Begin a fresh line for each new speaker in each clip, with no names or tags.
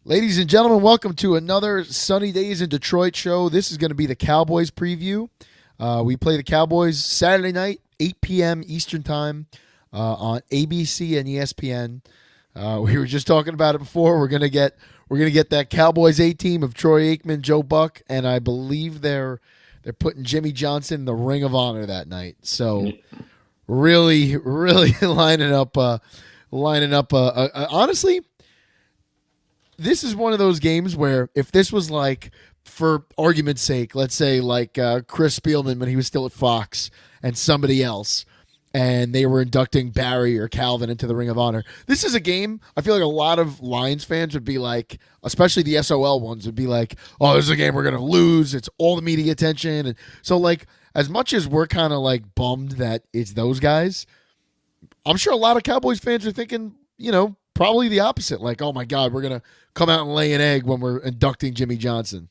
Ladies and gentlemen, welcome to another Sunny Days in Detroit show. This is going to be the Cowboys preview. We play the Cowboys Saturday night, 8 p.m. Eastern Time on ABC and ESPN. We were just talking about it before. We're gonna get that Cowboys A team of Troy Aikman, Joe Buck, and I believe they're putting Jimmy Johnson in the Ring of Honor that night. So really lining up. Honestly, this is one of those games where if this was like, for argument's sake, let's say like Chris Spielman when he was still at Fox and somebody else, and they were inducting Barry or Calvin into the Ring of Honor. This is a game I feel like a lot of Lions fans would be like, especially the SOL ones, would be like, oh, this is a game we're going to lose. It's all the media attention. And so, like, as much as we're kind of like bummed that it's those guys, I'm sure a lot of Cowboys fans are thinking, probably the opposite. Like, oh my God, we're going to come out and lay an egg when we're inducting Jimmy Johnson.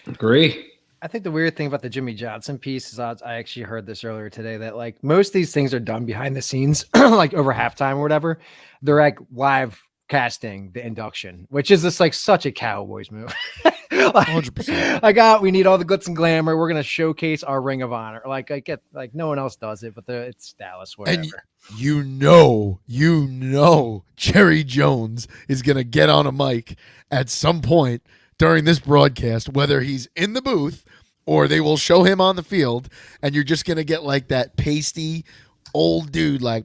Agree.
I think the weird thing about the Jimmy Johnson piece is I actually heard this earlier today that like most of these things are done behind the scenes, like over halftime or whatever. They're like live casting the induction, which is just like such a Cowboys move.
100%.
We need all the glitz and glamour. We're gonna showcase our Ring of Honor. Like I get, like no one else does it, but it's Dallas, whatever.
And Jerry Jones is gonna get on a mic at some point during this broadcast, whether he's in the booth or they will show him on the field, and you're just gonna get like that pasty old dude, like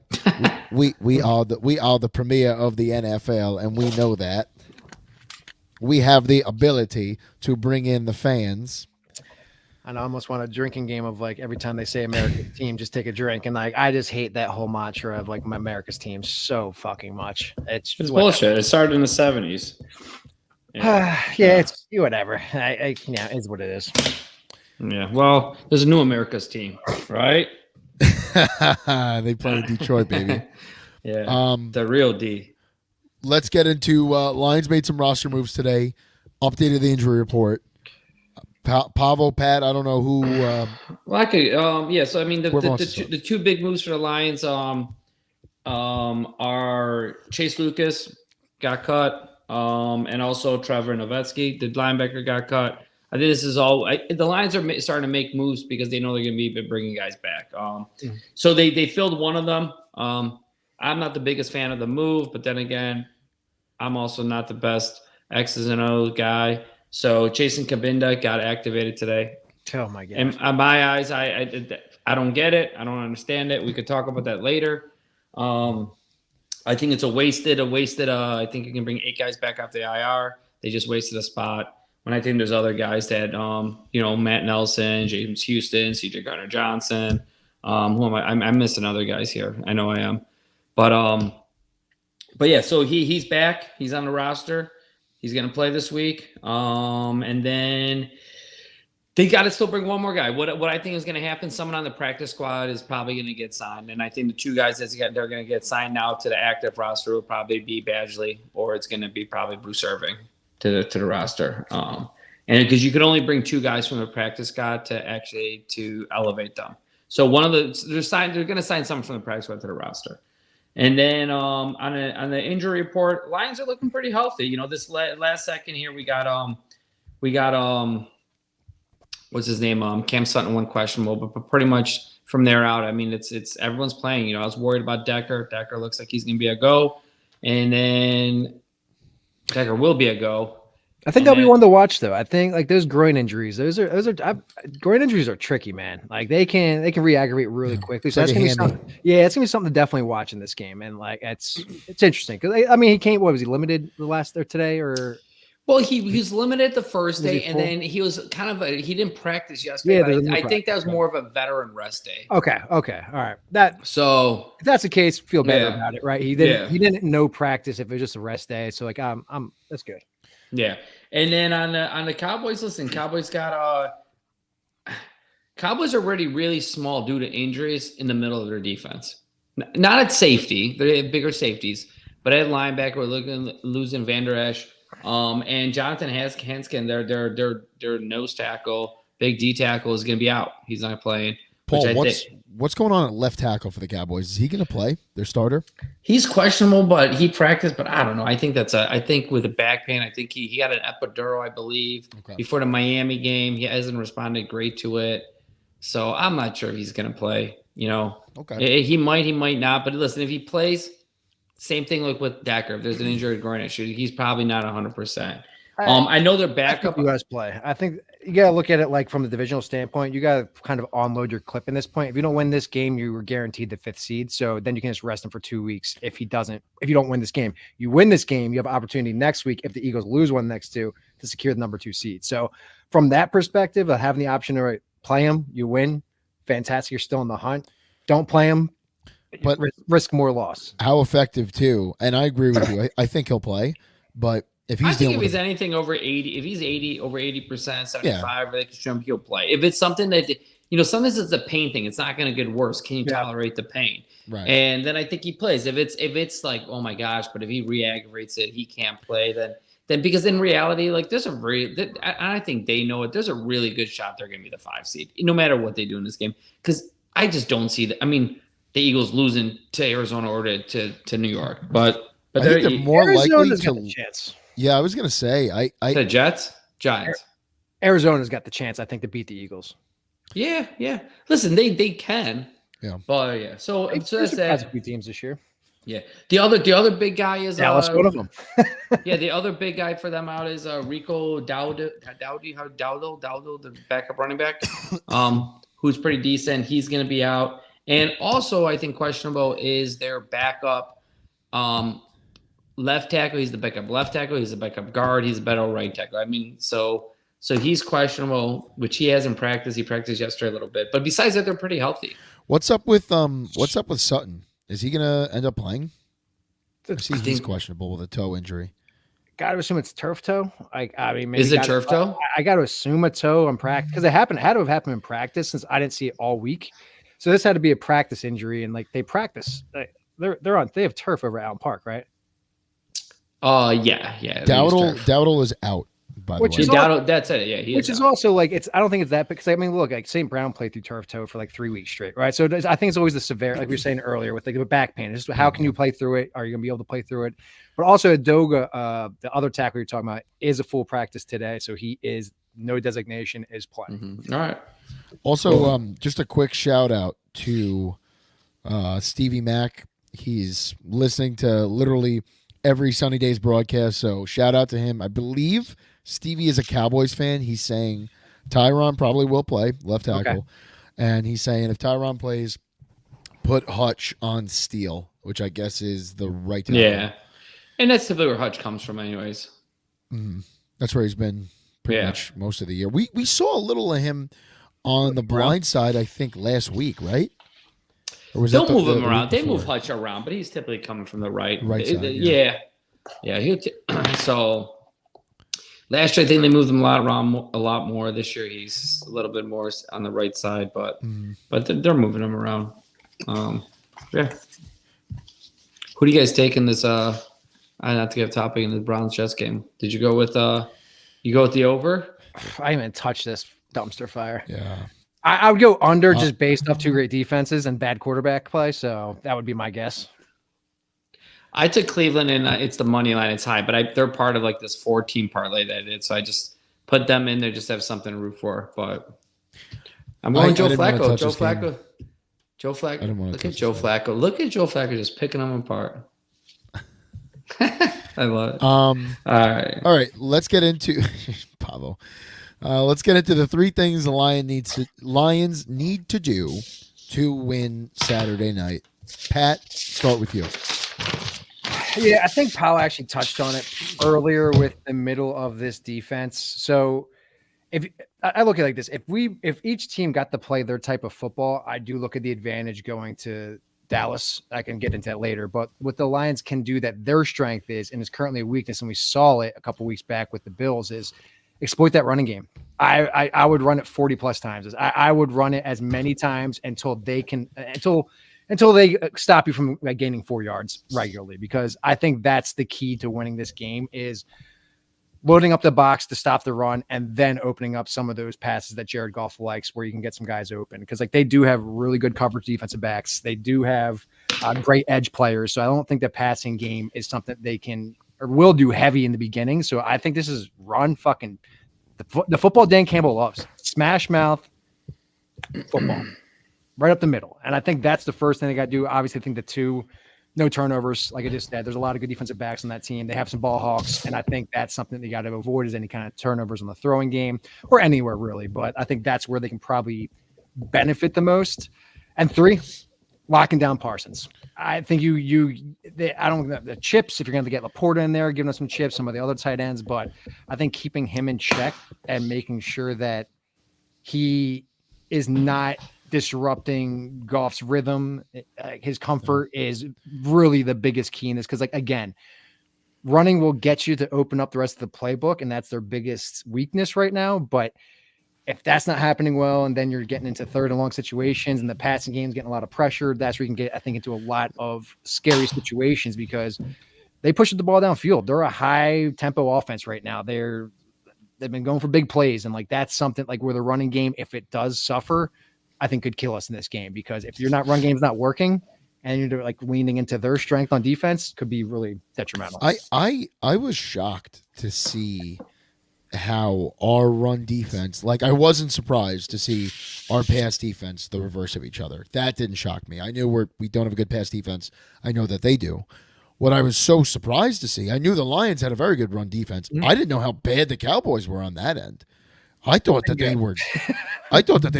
we are the premier of the NFL, and we know that. We have the ability to bring in the fans.
And I almost want a drinking game of like every time they say America's team, just take a drink. And like I just hate that whole mantra of like my America's team so fucking much. It's
bullshit. It started in the 70s.
It's whatever. It's what it is.
Yeah. Well, there's a new America's team, right?
They play in Detroit, baby.
Yeah. The real D.
Let's get into Lions made some roster moves today. Updated the injury report. Pavo, Pat, I don't know who.
So I mean, the two big moves for the Lions are Chase Lucas got cut, and also Trevor Nowitzki, the linebacker, got cut. I think this is all. The Lions are starting to make moves because they know they're going to be bringing guys back. So they filled one of them. I'm not the biggest fan of the move, but then again, I'm also not the best X's and O's guy. So Jason Kabinda got activated today.
Oh my God!
In my eyes, I don't get it. I don't understand it. We could talk about that later. I think it's a wasted. I think you can bring 8 guys back off the IR. They just wasted a spot. When I think there's other guys that, Matt Nelson, James Houston, CJ Gardner-Johnson. Who am I? I'm missing other guys here. I know I am. But yeah, so he's back. He's on the roster. He's going to play this week. And then they got to still bring one more guy. What I think is going to happen, someone on the practice squad is probably going to get signed. And I think the 2 guys they're going to get signed now to the active roster will probably be Badgley, or it's going to be probably Bruce Irving to the roster. And because you can only bring 2 guys from the practice squad to elevate them. So they're going to sign someone from the practice squad to the roster. And then on the injury report, Lions are looking pretty healthy. This last second here, we got what's his name? Cam Sutton, one questionable, but pretty much from there out, I mean, it's everyone's playing. I was worried about Decker. Decker looks like he's going to be a go, and then Decker will be a go.
I think that'll be one to watch, though. I think like those groin injuries, groin injuries are tricky, man. Like they can re-aggravate really quickly. So that's gonna be something. Yeah, it's gonna be something to definitely watch in this game, and like it's interesting because I mean he came. What was he limited the last or today or?
Well, he was limited the first day, and then he was he didn't practice yesterday. Yeah, I think that was more of a veteran rest day.
Okay, all right.
So
if that's the case, feel better about it, right? He didn't no practice if it was just a rest day. So like that's good.
Yeah, and then on the Cowboys, listen, Cowboys are already really small due to injuries in the middle of their defense. Not at safety, they have bigger safeties, but at linebacker, we're losing Van Der Esch, and Jonathan Hanskin, their nose tackle, big D tackle is going to be out. He's not playing.
Paul, what's going on at left tackle for the Cowboys? Is he going to play their starter?
He's questionable, but he practiced. But I don't know. I think with a back pain, I think he got an epidural, I believe, before the Miami game. He hasn't responded great to it, so I'm not sure if he's going to play. He might not. But listen, if he plays, same thing like with Decker. If there's an injured groin issue, he's probably not 100%. I know their backup.
You guys play. I think you got to look at it like from the divisional standpoint. You got to kind of unload your clip in this point. If you don't win this game, you were guaranteed the 5th seed. So then you can just rest him for 2 weeks. If you don't win this game, you win this game, you have an opportunity next week if the Eagles lose one next two to secure the number 2 seed. So from that perspective of having the option to play him, you win. Fantastic. You're still in the hunt. Don't play him, but risk more loss.
How effective too? And I agree with you. I think he'll play, but if he's
anything over 80, if he's 80 over 80%, 75, they can jump, he'll play. If it's something that sometimes it's a pain thing. It's not going to get worse. Can you tolerate the pain? Right. And then I think he plays. If it's like, oh my gosh, but if he re-aggravates it, he can't play. Then because in reality, like I think they know it. There's a really good shot they're going to be the 5 seed, no matter what they do in this game. Because I just don't see that. I mean, the Eagles losing to Arizona or to New York, but
I think they're more likely to.
The chance.
Yeah, I was going to say
the Giants.
Arizona's got the chance, I think, to beat the Eagles.
Yeah. Listen, they can.
Yeah.
But yeah. So that's
a few teams this year.
Yeah. The other big guy is
Dallas, one of them.
Yeah, the other big guy for them out is Rico Dowdle, the backup running back, who's pretty decent. He's going to be out. And also, I think questionable is their backup left tackle. He's the backup left tackle. He's the backup guard. He's a better right tackle. I mean, so he's questionable, which he hasn't practiced. He practiced yesterday a little bit, but besides that, they're pretty healthy.
What's up with Sutton? Is he gonna end up playing? He's questionable with a toe injury.
Got to assume it's turf toe. Maybe
is it turf toe?
I got to assume a toe in practice because it had to have happened in practice since I didn't see it all week. So this had to be a practice injury, and like they practice, they have turf over at Allen Park, right?
Yeah.
Dowdle is out. By the way,
Dowdle, that's it. Yeah,
which is also like I don't think it's that because I mean, look, like St. Brown played through turf toe for like 3 weeks straight, right? So I think it's always the severe, like we were saying earlier, with like the back pain. It's just how can you play through it? Are you gonna be able to play through it? But also Adoga, the other tackle you're talking about, is a full practice today, so he is no designation, is playing.
Mm-hmm. All right.
Also, just a quick shout out to Stevie Mack. He's listening to literally every Sunny Days broadcast, so shout out to him. I believe Stevie is a Cowboys fan. He's saying Tyron probably will play left tackle, and he's saying if Tyron plays, put Hutch on Steele, which I guess is the right tackle.
Yeah, and that's typically where Hutch comes from, anyways.
Mm-hmm. That's where he's been pretty much most of the year. We saw a little of him on the blind side, I think, last week, right? Or was
They'll move him around. They move Hutch around, but he's typically coming from the right
side.
Yeah. So last year, I think they moved him a lot more. This year, he's a little bit more on the right side, but they're moving him around. Yeah. Who do you guys take in this? I not to get a topic in the Browns Jets game. Did you go with the over?
I didn't even touch this dumpster fire.
Yeah.
I would go under just based off 2 great defenses and bad quarterback play. So that would be my guess.
I took Cleveland, and it's the money line. It's high, but they're part of like this 4-team parlay that I did. So I just put them in there, just to have something to root for. But I'm going Joe Flacco. Joe Flacco. Look at Joe Flacco. Look at Joe Flacco just picking them apart. I love it.
All right. Let's get into Pavo. Let's get into the 3 things the Lions need to do to win Saturday night. Pat, start with you.
Yeah, I think Powell actually touched on it earlier with the middle of this defense. So if I look at it like this, if each team got to play their type of football, I do look at the advantage going to Dallas. I can get into that later. But what the Lions can do that their strength is, and is currently a weakness, and we saw it a couple weeks back with the Bills, is exploit that running game. I would run it 40 plus times. I would run it as many times until they stop you from gaining 4 yards regularly, because I think that's the key to winning this game is loading up the box to stop the run, and then opening up some of those passes that Jared Goff likes where you can get some guys open. Because like they do have really good coverage defensive backs. They do have great edge players. So I don't think the passing game is something they can or will do heavy in the beginning. So I think this is run fucking the football Dan Campbell loves. Smash mouth football. Right up the middle. And I think that's the first thing they got to do. Obviously, I think the two, no turnovers. Like I just said, there's a lot of good defensive backs on that team. They have some ball hawks. And I think that's something they got to avoid is any kind of turnovers on the throwing game or anywhere really. But I think that's where they can probably benefit the most. And 3, locking down Parsons. I think I don't know the chips, if you're going to get Laporta in there, giving us some chips, some of the other tight ends, but I think keeping him in check and making sure that he is not disrupting Goff's rhythm, his comfort is really the biggest key in this. Cause like, again, running will get you to open up the rest of the playbook. And that's their biggest weakness right now. But if that's not happening well, and then you're getting into third and long situations and the passing game's getting a lot of pressure, that's where you can get, I think, into a lot of scary situations because they push the ball downfield. They're a high tempo offense right now. They've been going for big plays. And like, that's something like where the running game, if it does suffer, I think could kill us in this game, because if your run game's not working and you're like leaning into their strength on defense, could be really detrimental.
I was shocked to see how our run defense, like I wasn't surprised to see our pass defense the reverse of each other. That didn't shock me. I knew we don't have a good pass defense. I know that they do. What I was so surprised to see, I knew the Lions had a very good run defense. I didn't know how bad the Cowboys were on that end. I thought that they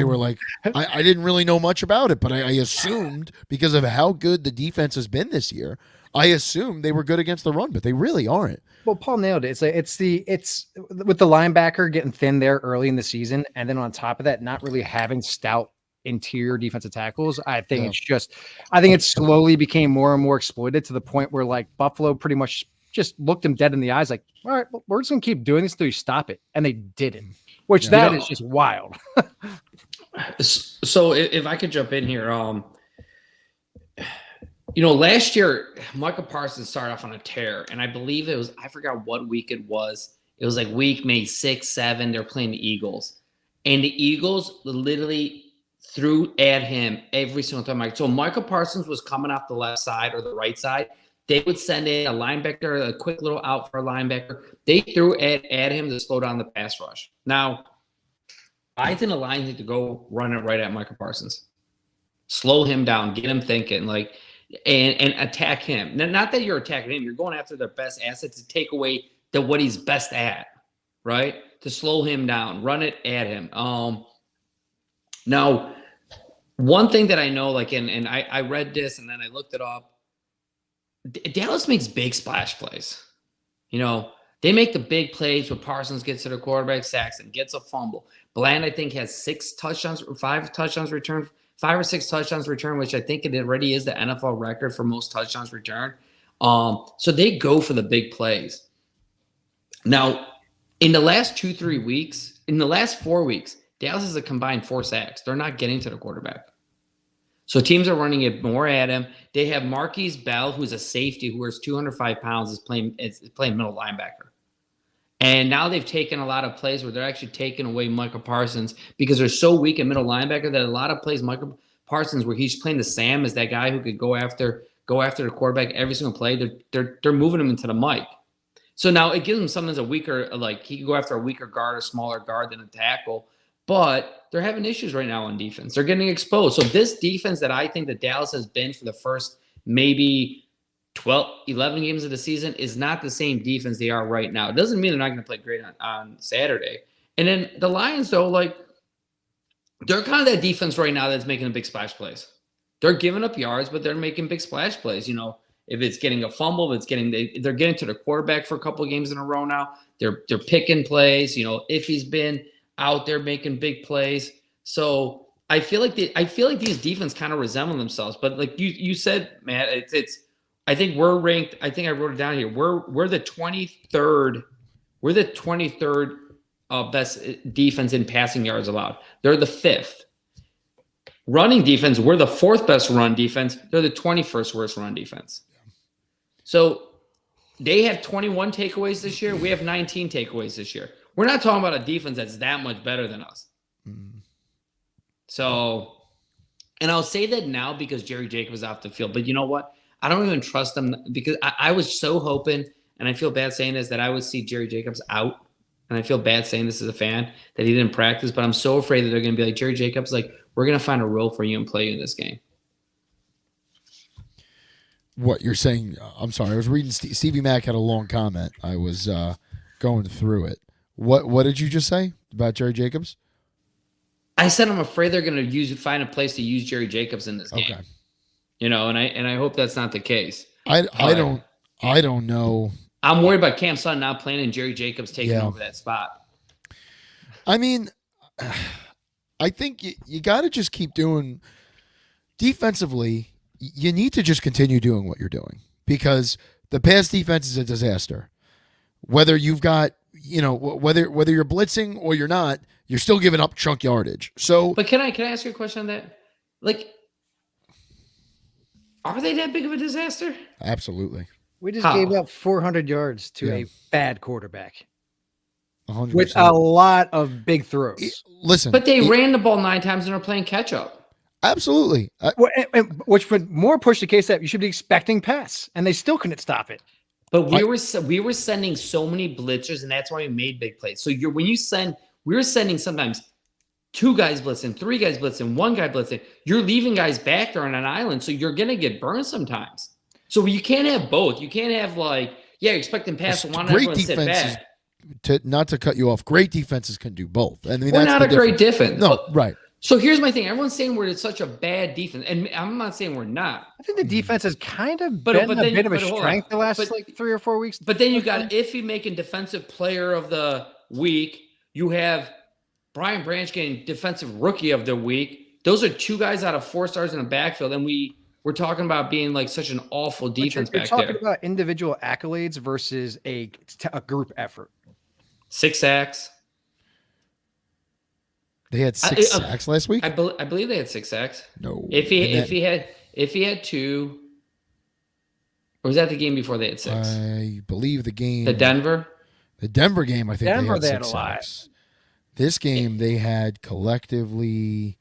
were like, I didn't really know much about it, but I assumed because of how good the defense has been this year, I assumed they were good against the run, but they really aren't.
Well, Paul nailed it. It's with the linebacker getting thin there early in the season. And then on top of that, not really having stout interior defensitive tackles. I think it slowly became more and more exploited to the point where like Buffalo pretty much just looked him dead in the eyes. Like, all right, well, we're just going to keep doing this until you stop it. And they didn't. Which that is just wild.
So if I could jump in here, last year Michael Parsons started off on a tear, and I believe I forgot what week it was. It was like week maybe 6, 7. They're playing the Eagles, and the Eagles literally threw at him every single time. So Michael Parsons was coming off the left side or the right side. They would send in a linebacker, a quick little out for a linebacker. They threw at him to slow down the pass rush. Now, I think the Lions need to go run it right at Michael Parsons. Slow him down, get him thinking, and attack him. Not that you're attacking him. You're going after their best asset to take away what he's best at, right? To slow him down, run it at him. Now, one thing that I know, and I read this and then I looked it up. Dallas makes big splash plays. They make the big plays where Parsons gets to the quarterback, Saxon gets a fumble. Bland, I think, has 6 touchdowns or 5 touchdowns returned, 5 or 6 touchdowns returned, which I think it already is the NFL record for most touchdowns returned. So they go for the big plays. Now, in the last 4 weeks, Dallas has a combined 4 sacks. They're not getting to the quarterback. So teams are running it more at him. They have Marquise Bell, who's a safety who is 205 pounds, is playing middle linebacker. And now they've taken a lot of plays where they're actually taking away Michael Parsons because they're so weak in middle linebacker that a lot of plays Michael Parsons where he's playing the Sam as that guy who could go after the quarterback every single play. They're moving him into the mic. So now it gives him something that's a weaker, like he can go after a weaker guard, a smaller guard than a tackle. But they're having issues right now on defense. They're getting exposed. So this defense that I think that Dallas has been for the first maybe 11 games of the season is not the same defense they are right now. It doesn't mean they're not going to play great on Saturday. And then the Lions, though, they're kind of that defense right now that's making the big splash plays. They're giving up yards, but they're making big splash plays. If it's getting a fumble, they're getting to the quarterback for a couple of games in a row now. They're picking plays. If he's been out there making big plays. So I feel like these defense kind of resemble themselves. But like you said, Matt, I think we're ranked. I think I wrote it down here. We're the 23rd. We're the 23rd best defense in passing yards allowed. They're the 5th. Running defense, we're the 4th best run defense. They're the 21st worst run defense. So They have 21 takeaways this year. We have 19 takeaways this year. We're not talking about a defense that's that much better than us. So, and I'll say that now because Jerry Jacobs is off the field. But you know what? I don't even trust them because I was so hoping, and I feel bad saying this, that I would see Jerry Jacobs out. And I feel bad saying this as a fan that he didn't practice. But I'm so afraid that they're going to be like, Jerry Jacobs, like, we're going to find a role for you and play you in this game.
What you're saying? I'm sorry. I was reading. Stevie Mack had a long comment. I was going through it. What did you just say about Jerry Jacobs?
I said I'm afraid they're going to find a place to use Jerry Jacobs in this game. Okay. You know, and I hope that's not the case.
I don't know.
I'm worried about Cam Sutton not playing and Jerry Jacobs taking over that spot.
I mean, I think you got to just keep doing defensively. You need to just continue doing what you're doing because the pass defense is a disaster. Whether you've got, whether you're blitzing or you're not, you're still giving up chunk yardage. So,
but can I ask you a question on that? Like, are they that big of a disaster?
Absolutely.
We just gave up 400 yards to a bad quarterback
100%.
with a lot of big throws.
Listen,
but they ran the ball 9 times and are playing catch up.
Absolutely.
Which would more push the case that you should be expecting pass, and they still couldn't stop it.
But we were sending so many blitzers, and that's why we made big plays. So we were sending sometimes 2 guys blitzing, 3 guys blitzing, 1 guy blitzing. You're leaving guys back there on an island, so you're gonna get burned sometimes. So you can't have both. You can't have expecting pass and want everyone to sit back.
Not to cut you off, great defenses can do both. I mean,
we're not a great defense.
No, right.
So here's my thing. Everyone's saying we're such a bad defense, and I'm not saying we're not.
I think the defense has kind of been a bit of a strength the last 3 or 4 weeks.
But then you got Iffy making defensive player of the week. You have Brian Branch getting defensive rookie of the week. Those are 2 guys out of 4 stars in the backfield, and we're talking about being like such an awful defense back there.
You're talking about individual accolades versus a group effort.
6 sacks.
They had 6 sacks last week.
I believe they had 6 sacks.
No.
If he had 2, or was that the game before they had 6?
I believe the game.
The Denver
game. I think they had 6 sacks. This game they had collectively.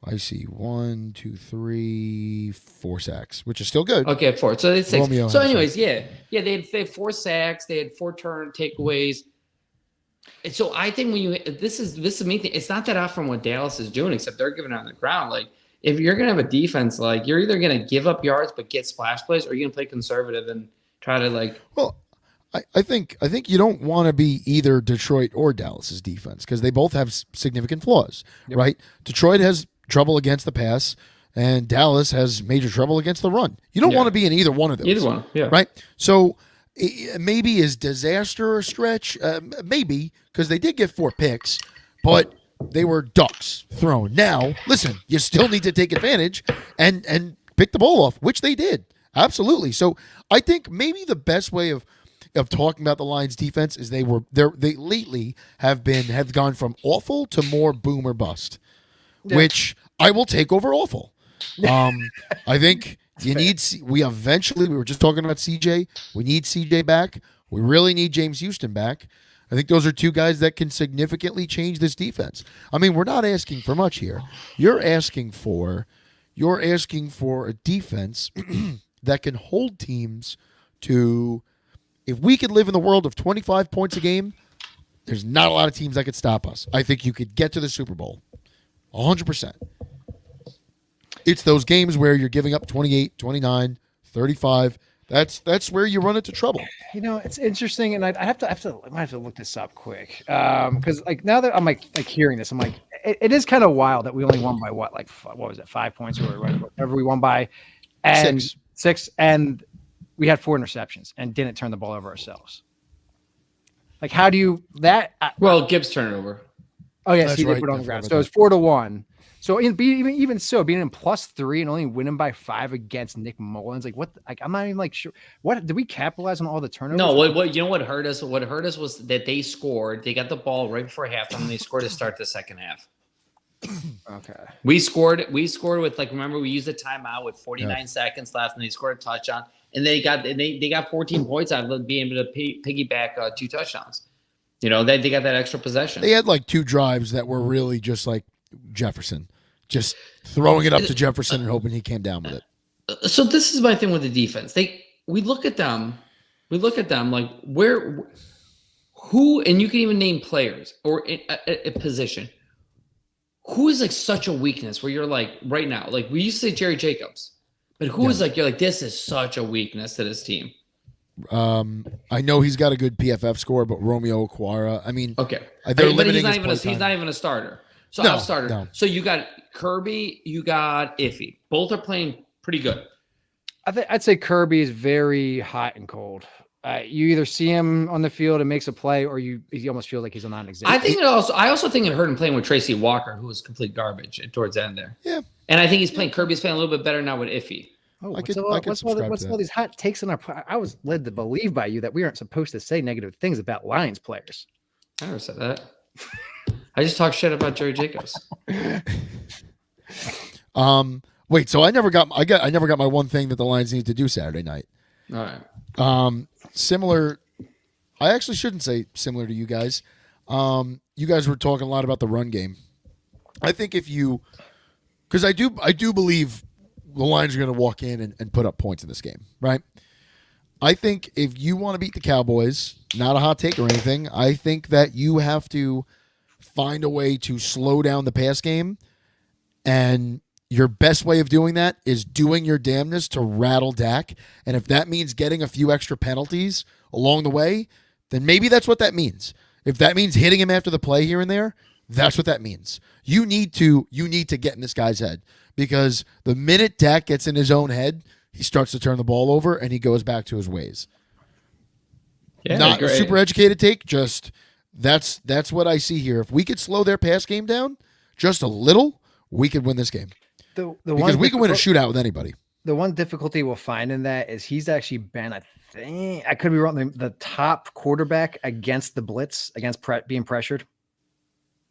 I see 1, 2, 3, 4 sacks, which is still good.
Okay, 4. So they had 6. Romeo so, anyways, they had 4 sacks. They had 4 turn takeaways. And so I think when this is the main thing. It's not that off from what Dallas is doing, except they're giving it on the ground. Like if you're gonna have a defense, like you're either gonna give up yards but get splash plays, or you're gonna play conservative and try to like.
Well, I think you don't want to be either Detroit or Dallas's defense because they both have significant flaws, right? Detroit has trouble against the pass, and Dallas has major trouble against the run. You don't want to be in either one of those.
Either one,
right? So. Maybe is disaster a stretch? Maybe, because they did get 4 picks, but they were ducks thrown. Now, listen, you still need to take advantage and pick the ball off, which they did. Absolutely. So I think maybe the best way of talking about the Lions defense is they lately have gone from awful to more boom or bust, which I will take over awful. I think we were just talking about CJ. We need CJ back. We really need James Houston back. I think those are 2 guys that can significantly change this defense. I mean, we're not asking for much here. You're asking for a defense that can hold teams to, if we could live in the world of 25 points a game, there's not a lot of teams that could stop us. I think you could get to the Super Bowl. 100%. It's those games where you're giving up 28, 29, 35. That's where you run into trouble.
It's interesting, and I might have to look this up quick because like now that I'm like hearing this, I'm like it is kind of wild that we only won by what was it 5 points or whatever we won by, and 6, and we had 4 interceptions and didn't turn the ball over ourselves. Like how do you that?
Well, Gibbs turned it over.
Oh yeah, he did put it on the ground. So it was 4-1. So even so, being in +3 and only winning by 5 against Nick Mullins, like what? Like I'm not even like sure. What did we capitalize on all the turnovers?
No, what hurt us? What hurt us was that they scored. They got the ball right before halftime. And they scored to start the second half.
Okay.
We scored with remember we used a timeout with 49 seconds left, and they scored a touchdown. and they got 14 points out of being able to piggyback 2 touchdowns. They got that extra possession.
They had like 2 drives that were really just like Jefferson, just throwing it up to Jefferson and hoping he came down with it.
So this is my thing with the defense. We look at them like who, and you can even name players or a position. Who is like such a weakness where you're like right now, like we used to say Jerry Jacobs, but who is like, you're like, this is such a weakness to this team.
I know he's got a good PFF score, but Romeo Okwara, I mean,
okay,
they're
but
limiting
he's not even a starter. So
No,
I'm a starter.
no.
So you got Kirby, you got Iffy. Both are playing pretty good.
I'd say Kirby is very hot and cold. You either see him on the field and makes a play, or he almost feels like he's a non-existent.
I also think it hurt him playing with Tracy Walker, who was complete garbage towards the end there.
Yeah,
and I think Kirby's playing a little bit better now with Iffy.
Oh,
I could
what's
subscribe to
all
that.
these hot takes in our? I was led to believe by you that we aren't supposed to say negative things about Lions players.
I never said that. I just talk shit about Jerry Jacobs.
Wait, so I never got my one thing that the Lions need to do Saturday night.
All right.
Similar. I actually shouldn't say similar to you guys. You guys were talking a lot about the run game. I think because I do believe the Lions are going to walk in and put up points in this game, right? I think if you want to beat the Cowboys, not a hot take or anything, I think that you have to find a way to slow down the pass game, and your best way of doing that is doing your damnness to rattle Dak. And if that means getting a few extra penalties along the way, then maybe that's what that means. If that means hitting him after the play here and there, that's what that means. You need to get in this guy's head, because the minute Dak gets in his own head, he starts to turn the ball over and he goes back to his ways.
Yeah,
not a super educated take, just that's what I see here. If we could slow their pass game down just a little, we could win this game. Because we can win a shootout with anybody.
The one difficulty we'll find in that is he's actually been, I think, I could be wrong, the top quarterback against the blitz, against being pressured.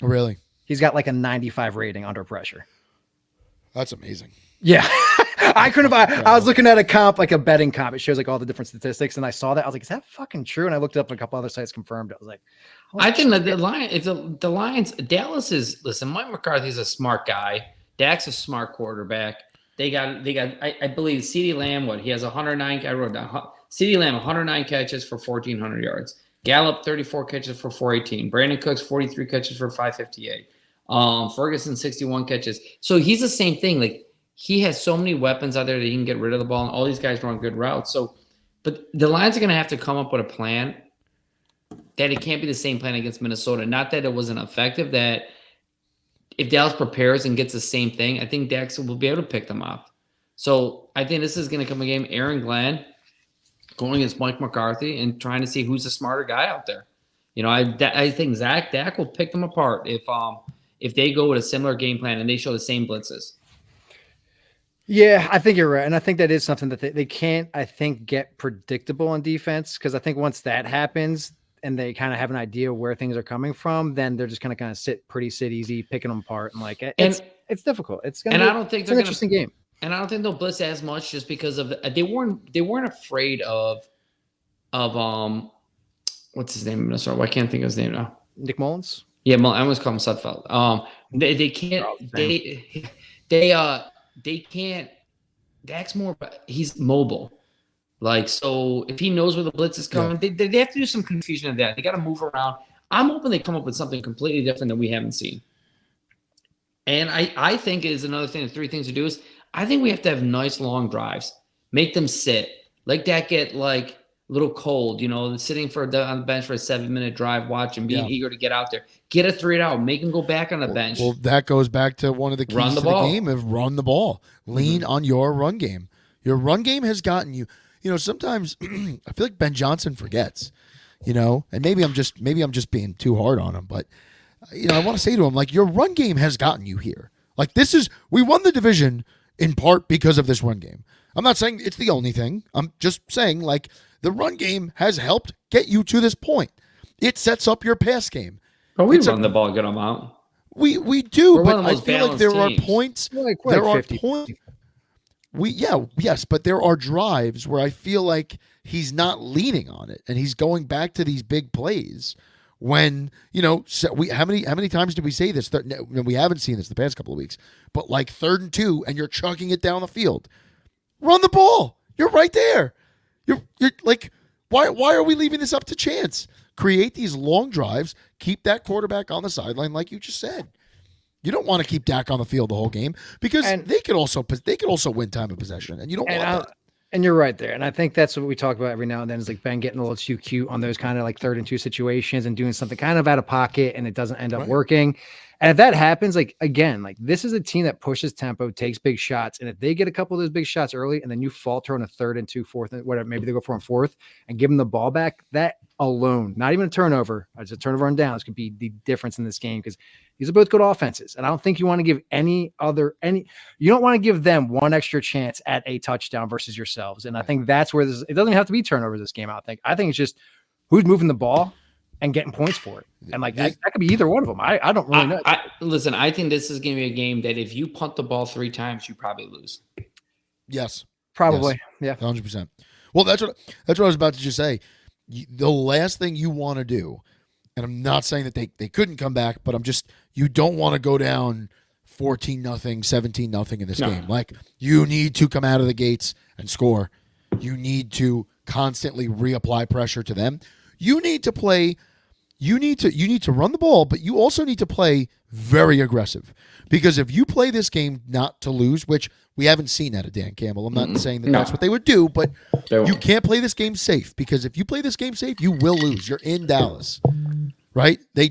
Really?
He's got like a 95 rating under pressure.
That's amazing.
Yeah. I was looking at a comp, like a betting comp. It shows like all the different statistics. And I saw that. I was like, is that fucking true? And I looked up, a couple other sites confirmed it. I was like,
I think that the Lions, Dallas is, listen, Mike McCarthy's a smart guy. Dak's a smart quarterback. They got. I believe CeeDee Lamb. He has 109. I wrote down CeeDee Lamb 109 catches for 1,400 yards. Gallup 34 catches for 418. Brandon Cooks 43 catches for 558. Ferguson 61 catches. So he's the same thing. Like, he has so many weapons out there that he can get rid of the ball, and all these guys run good routes. So, but the Lions are going to have to come up with a plan that it can't be the same plan against Minnesota. Not that it wasn't effective. That if Dallas prepares and gets the same thing, I think Dax will be able to pick them off. So I think this is going to come a game. Aaron Glenn going against Mike McCarthy and trying to see who's the smarter guy out there. I think Dak will pick them apart if they go with a similar game plan and they show the same blitzes.
Yeah, I think you're right. And I think that is something that they can't, I think, get predictable on defense, because I think once that happens and they kind of have an idea where things are coming from, then they're just going to kind of sit easy, picking them apart. And like, it's difficult. It's going to be,
I don't think
it's an interesting game.
And I don't think they'll blitz as much just because of they weren't afraid of what's his name? Sorry, I can't think of his name now.
Nick Mullins?
Yeah, I almost call him Sudfeld. They can't they can't. Dak's more. He's mobile. Like, so if he knows where the blitz is coming, they have to do some confusion of that. They got to move around. I'm hoping they come up with something completely different that we haven't seen. And I think is another thing. The 3 things to do is I think we have to have nice long drives. Make them sit. Like Dak get like a little cold, sitting on the bench for a 7-minute drive, watching, being eager to get out there. Get a 3 out. Make him go back on the bench.
Well, that goes back to one of the keys to the game of run the ball. Lean on your run game. Your run game has gotten you. Sometimes I feel like Ben Johnson forgets, and maybe I'm just being too hard on him, but I want to say to him, like, your run game has gotten you here. Like, we won the division in part because of this run game. I'm not saying it's the only thing. I'm just saying, like, the run game has helped get you to this point. It sets up your pass game.
But we run the ball a good amount.
We do,
We're
but I feel like there are
teams.
points.
Like
there are
50.
points. Yes, but there are drives where I feel like he's not leaning on it and he's going back to these big plays when, how many times did we say this? We haven't seen this the past couple of weeks, but like 3rd and 2 and you're chucking it down the field. Run the ball. You're right there. You're like, why are we leaving this up to chance? Create these long drives, keep that quarterback on the sideline like you just said. You don't want to keep Dak on the field the whole game because they could also win time of possession, and you don't want that.
And you're right there. And I think that's what we talk about every now and then is like Ben getting a little too cute on those kind of like 3rd and 2 situations and doing something kind of out of pocket and it doesn't end up working. And if that happens, like again, like this is a team that pushes tempo, takes big shots. And if they get a couple of those big shots early and then you falter on a 3rd and 2, 4th, and whatever, maybe they go for a 4th and give them the ball back, that alone, not even a turnover, it's a turnover on downs could be the difference in this game because these are both good offenses. And I don't think you want to give you don't want to give them one extra chance at a touchdown versus yourselves. And I think that's where it doesn't have to be turnovers this game. I think it's just who's moving the ball and getting points for it. And like that could be either one of them. I don't really know.
Listen, I think this is going to be a game that if you punt the ball 3 times, you probably lose.
Yes.
Probably.
Yes. Yeah. 100%. Well, that's what I was about to just say. The last thing you want to do, and I'm not saying that they couldn't come back, but you don't want to go down 14-0, 17-0 in this game. Like, you need to come out of the gates and score. You need to constantly reapply pressure to them. You need to play. You need to run the ball, but you also need to play very aggressive. Because if you play this game not to lose, which we haven't seen out of Dan Campbell, I'm not saying that that's what they would do, but you can't play this game safe. Because if you play this game safe, you will lose. You're in Dallas, right? They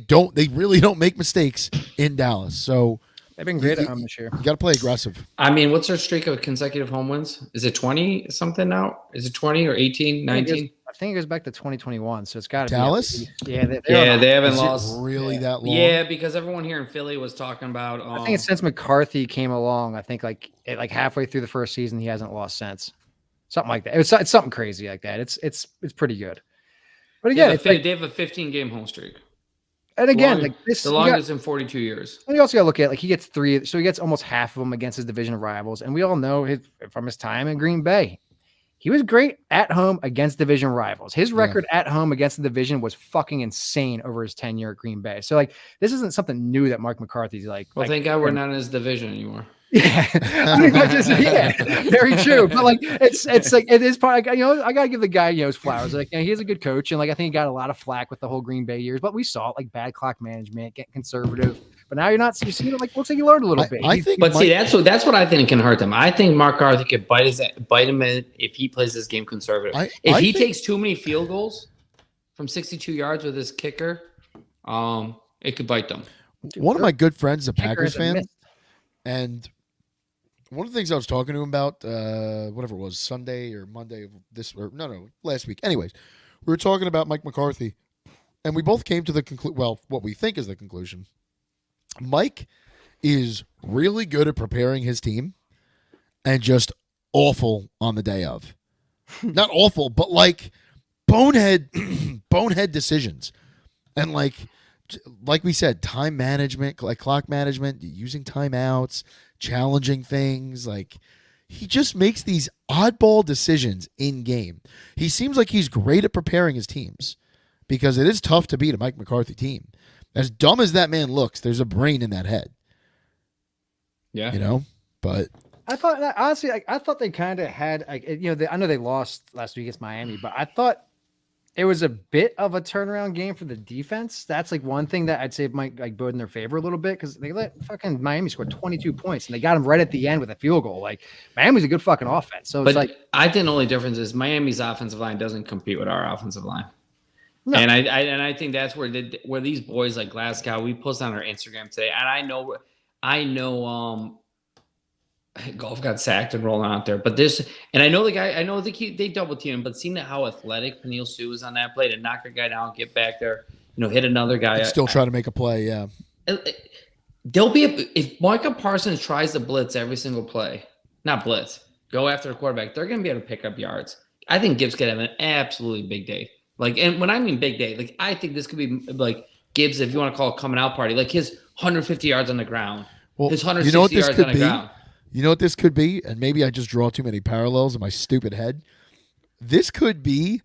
really don't make mistakes in Dallas. So
they've been great at home this year.
You got to play aggressive.
I mean, what's their streak of consecutive home wins? Is it 20 something now? Is it 20 or 18, 19?
I think it goes back to 2021, so it's got to
Dallas.
Be
they haven't lost
really that long.
Yeah, because everyone here in Philly was talking about.
I think it's since McCarthy came along. I think like halfway through the first season, he hasn't lost since. Something like that. It's something crazy like that. It's pretty good. But again,
they have a 15-game home streak.
And again,
the longest in 42 years.
And you also got to look at he gets 3, so he gets almost half of them against his division rivals. And we all know from his time in Green Bay. He was great at home against division rivals. His record at home against the division was fucking insane over his tenure at Green Bay. So this isn't something new that Mike McCarthy's like.
Well, thank God we're not in his division anymore.
Yeah, very true. But it's like it is part. I gotta give the guy his flowers. Like he is a good coach, and I think he got a lot of flack with the whole Green Bay years. But we saw bad clock management, getting conservative. But now you're not. You see, looks like you learned a little bit.
That's what I think can hurt them. I think Mark McCarthy could bite him in if he plays this game conservative. If he takes too many field goals from 62 yards with his kicker, it could bite them.
One of my good friends is a Packers fan, and one of the things I was talking to him about, whatever it was, Sunday or Monday of last week. Anyways, we were talking about Mike McCarthy, and we both came to the what we think is the conclusion. Mike is really good at preparing his team and just awful on the day of. Not awful, but bonehead decisions. And like we said, time management, clock management, using timeouts, challenging things. He just makes these oddball decisions in game. He seems like he's great at preparing his teams because it is tough to beat a Mike McCarthy team. As dumb as that man looks, there's a brain in that head.
Yeah.
But
I thought that, honestly, I thought they kind of had, I know they lost last week against Miami, but I thought it was a bit of a turnaround game for the defense. That's one thing that I'd say might bode in their favor a little bit because they let fucking Miami score 22 points and they got them right at the end with a field goal. Miami's a good fucking offense. So
I think the only difference is Miami's offensive line doesn't compete with our offensive line. No. And I think that's where these boys like Glasgow, we post on our Instagram today, and I know Golf got sacked and rolling out there, but I know the guy, they double team him, but seeing how athletic Penil Sue is on that play to knock a guy down, get back there, hit another guy,
still try to make a play, yeah.
There'll be if Micah Parsons tries to blitz every single play, not blitz, go after the quarterback, they're going to be able to pick up yards. I think Gibbs could have an absolutely big day. And when I mean big day, I think this could be Gibbs, if you want to call it coming out party, his 150 yards on the ground, his 160 yards on the ground.
You know what this could be? And maybe I just draw too many parallels in my stupid head. This could be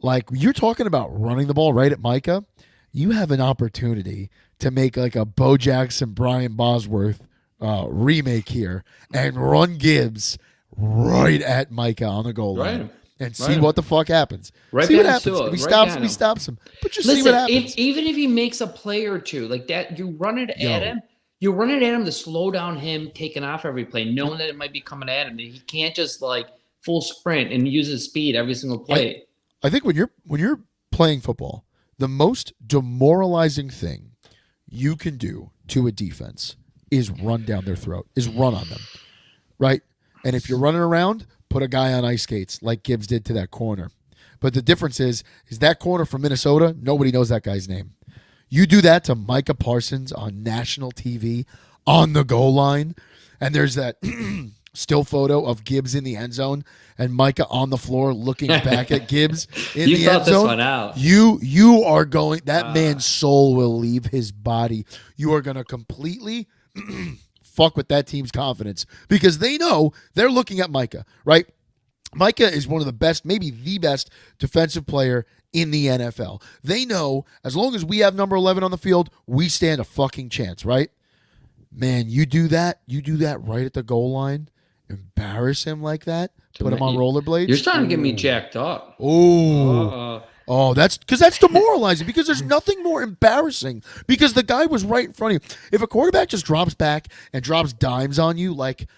like you're talking about running the ball right at Micah. You have an opportunity to make like a Bo Jackson, Brian Bosworth remake here and run Gibbs right at Micah on the goal line.
Right.
And see what the fuck happens.
Right
see what
behind
happens.
Sua,
If he
right
stops him,
behind
he
him.
stops him. But just
Listen,
see what happens.
even if he makes a play or two like that, you run it at him. You run it at him to slow down him taking off every play, knowing that it might be coming at him. That he can't just like full sprint and use his speed every single play.
I think when you're playing football, the most demoralizing thing you can do to a defense is run down their throat, is run on them, right? And if you're running around, put a guy on ice skates like Gibbs did to that corner. But the difference is that corner from Minnesota, nobody knows that guy's name. You do that to Micah Parsons on national TV on the goal line, and there's that still photo of Gibbs in the end zone and Micah on the floor looking back at Gibbs in the end zone. You thought
this one out.
You are going, that man's soul will leave his body. You are going to completely fuck with that team's confidence because they know they're looking at Micah, right? Micah is one of the best, maybe the best defensive player in the NFL. They know as long as we have number 11 on the field, we stand a fucking chance, right? Man, you do that right at the goal line, embarrass him like that, put him on rollerblades.
You're starting to get me jacked up.
Oh, that's because that's demoralizing because there's nothing more embarrassing because the guy was right in front of you. If a quarterback just drops back and drops dimes on you, like,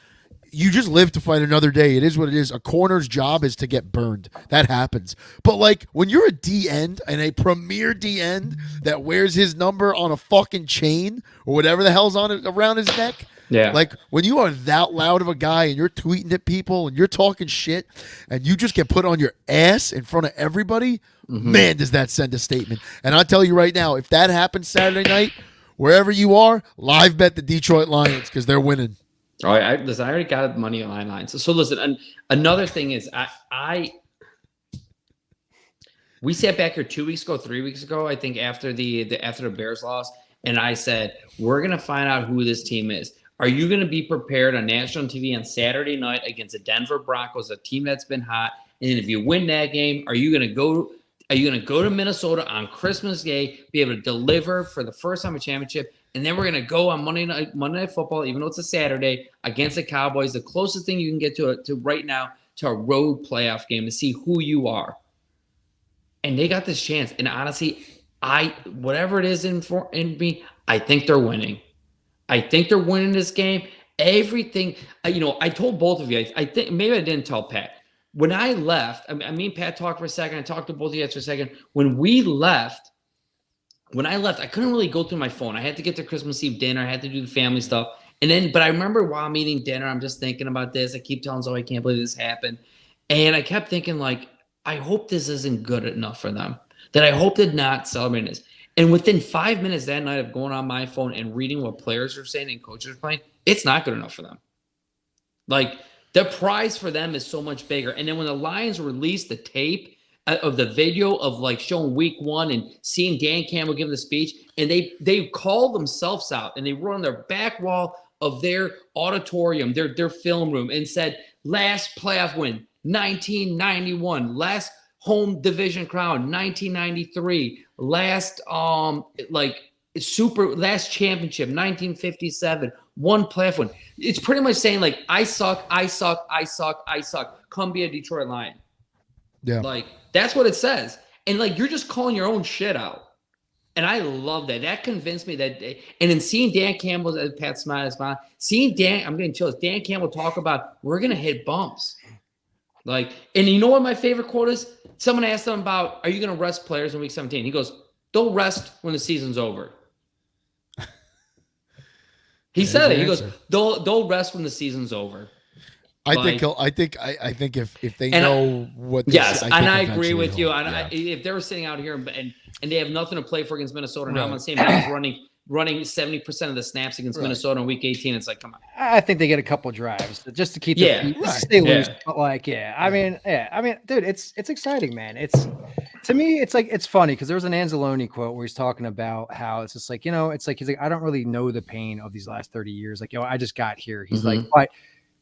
you just live to fight another day. It is what it is. A corner's job is to get burned. That happens. But, like, when you're a D-end and a premier D-end that wears his number on a fucking chain or whatever the hell's on it around his neck, like, when you are that loud of a guy and you're tweeting at people and you're talking shit and you just get put on your ass in front of everybody, man, does that send a statement. And I'll tell you right now, if that happens Saturday night, wherever you are, live bet the Detroit Lions because they're winning.
Oh, I already got money on lines. So listen, another thing is we sat back here 2 weeks ago, 3 weeks ago, I think after the Bears loss, and I said, we're gonna find out who this team is. Are you gonna be prepared on national TV on Saturday night against the Denver Broncos, a team that's been hot? And if you win that game, are you gonna go to Minnesota on Christmas Day, be able to deliver for the first time a championship? And then we're going to go on Monday Night Football, even though it's a Saturday, against the Cowboys, the closest thing you can get to right now to a road playoff game to see who you are. And they got this chance. And honestly, whatever it is in me, I think they're winning. I think they're winning this game. Everything, I told both of you, I think maybe I didn't tell Pat. When I left, me and Pat talked for a second. I talked to both of you guys for a second. When I left, I couldn't really go through my phone. I had to get to Christmas Eve dinner. I had to do the family stuff. But I remember while I'm eating dinner, I'm just thinking about this. I keep telling Zoe, I can't believe this happened. And I kept thinking, like, I hope this isn't good enough for them. That I hope they're not celebrating this. And within 5 minutes that night of going on my phone and reading what players are saying and coaches are playing, it's not good enough for them. Like, the prize for them is so much bigger. And then when the Lions released the tape of the video of like showing week one and seeing Dan Campbell give the speech, and they called themselves out and they wrote on their back wall of their auditorium, their film room, and said, last playoff win, 1991, last home division crown, 1993, last last championship, 1957, one playoff win. It's pretty much saying like, I suck. Come be a Detroit Lion.
Yeah.
Like, that's what it says. And like, you're just calling your own shit out. And I love that. That convinced me that day. And then seeing Dan Campbell, as Pat smiles, seeing Dan, I'm getting chills. Dan Campbell talk about, we're going to hit bumps. Like, and you know what my favorite quote is? Someone asked him about, are you going to rest players in week 17? He goes, they'll rest when the season's over. He said it. He goes, they'll rest when the season's over.
I think if they know what this,
yes, and I agree with you.
Yeah.
If they were sitting out here and they have nothing to play for against Minnesota, now I'm on the same page running 70% of the snaps against Minnesota in week 18. It's like, come on.
I think they get a couple drives just to keep their feet, stay loose. But like, I mean, dude, it's exciting, man. To me, it's like it's funny because there was an Anzalone quote where he's talking about how it's just like, it's like he's like, I don't really know the pain of these last 30 years. Like, I just got here. He's like, but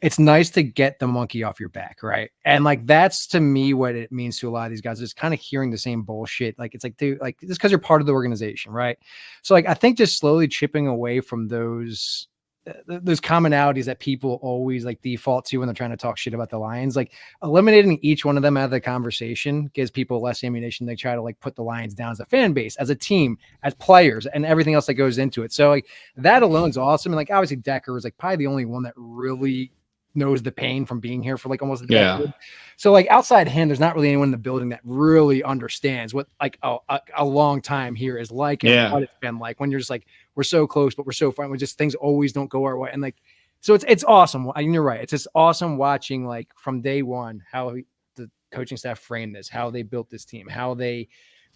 it's nice to get the monkey off your back, right? And like that's to me what it means to a lot of these guys is kind of hearing the same bullshit. Like it's like, dude, like just because you're part of the organization, right? So like I think just slowly chipping away from those commonalities that people always like default to when they're trying to talk shit about the Lions, like eliminating each one of them out of the conversation gives people less ammunition. They try to like put the Lions down as a fan base, as a team, as players, and everything else that goes into it. So like that alone is awesome. And like obviously Decker is like probably the only one that really knows the pain from being here for like almost a decade. So like outside him, there's not really anyone in the building that really understands what like a long time here is like and what it's been like when you're just like, we're so close, but we're so far. We just things always don't go our way. And like, so it's awesome. And you're right. It's just awesome watching like from day one, how the coaching staff framed this, how they built this team, how they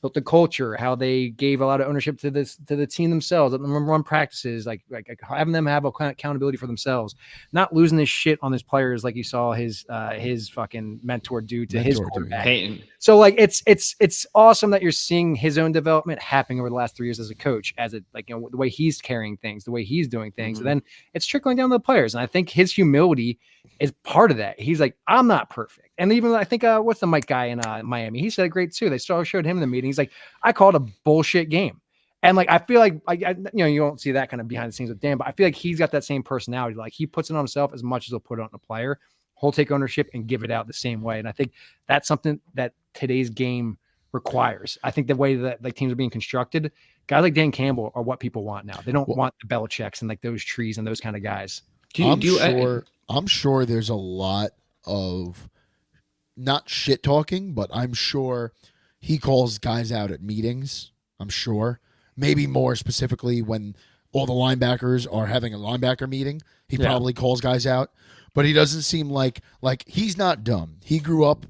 built the culture, how they gave a lot of ownership to the team themselves, the number one practices, like having them have accountability for themselves, not losing this shit on his players like you saw his fucking mentor do to his quarterback.
Peyton.
So like it's awesome that you're seeing his own development happening over the last 3 years as a coach, as the way he's carrying things, the way he's doing things, and then it's trickling down to the players. And I think his humility is part of that. He's like, I'm not perfect. And even I think what's the Mike guy in Miami? He said it great too. They showed him in the meeting. He's like, I called a bullshit game. And like I feel like you don't see that kind of behind the scenes with Dan, but I feel like he's got that same personality. Like he puts it on himself as much as he'll put it on a player. He'll take ownership and give it out the same way. And I think that's something that today's game requires. I think the way that like teams are being constructed, guys like Dan Campbell are what people want now. They don't want the Belichicks and like those trees and those kind of guys.
I'm sure there's a lot of not shit talking, but I'm sure he calls guys out at meetings. I'm sure maybe more specifically when all the linebackers are having a linebacker meeting, he probably calls guys out, but he doesn't seem like he's not dumb. He grew up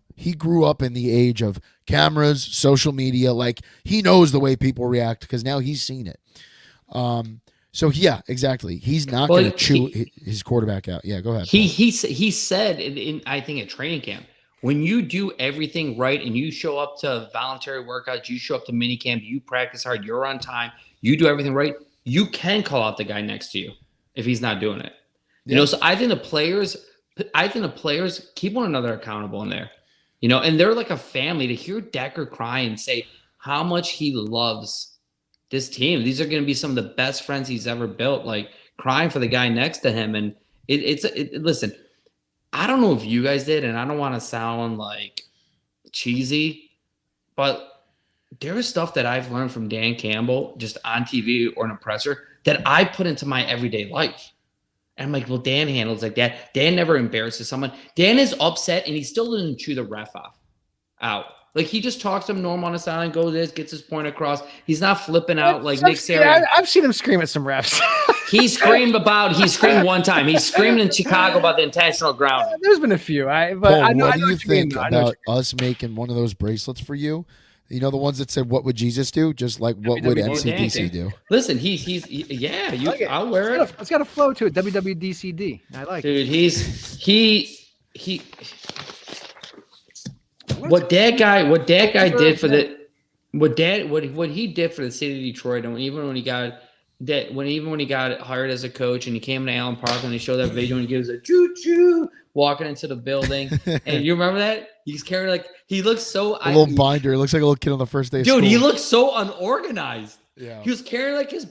in the age of cameras, social media. Like he knows the way people react because now he's seen it. So yeah, exactly. He's not going to chew his quarterback out. Yeah, go ahead.
He said in I think at training camp, when you do everything right and you show up to voluntary workouts, you show up to mini camp, you practice hard, you're on time, you do everything right, you can call out the guy next to you if he's not doing it. You know, so I think the players keep one another accountable in there. You know, and they're like a family. To hear Decker cry and say how much he loves this team. These are going to be some of the best friends he's ever built, like crying for the guy next to him. And listen, I don't know if you guys did, and I don't want to sound like cheesy, but there is stuff that I've learned from Dan Campbell just on TV or in a presser that I put into my everyday life. And I'm like, well, Dan handles like that. Dan never embarrasses someone. Dan is upset, and he still doesn't chew the ref out. Like, he just talks to him normal on the sideline, goes this, gets his point across. He's not flipping out like Nick Sirianni.
I've seen him scream at some refs.
He screamed one time. He screamed in Chicago about the intentional grounding.
There's been a few. Paul,
what do you think about us making one of those bracelets for you? You know, the ones that said, what would Jesus do? Just like, what would MCDC do?
Listen, I'll wear it.
It's got a flow to it. WWDCD. I like
it. Dude, what he did for the city of Detroit, and even when he got hired as a coach and he came to Allen Park and they showed that video and he gives a choo-choo walking into the building. And you remember that? He's carrying he looks so
a little binder. It looks like a little kid on the first day of school.
Dude, he looks so unorganized.
Yeah.
He was carrying his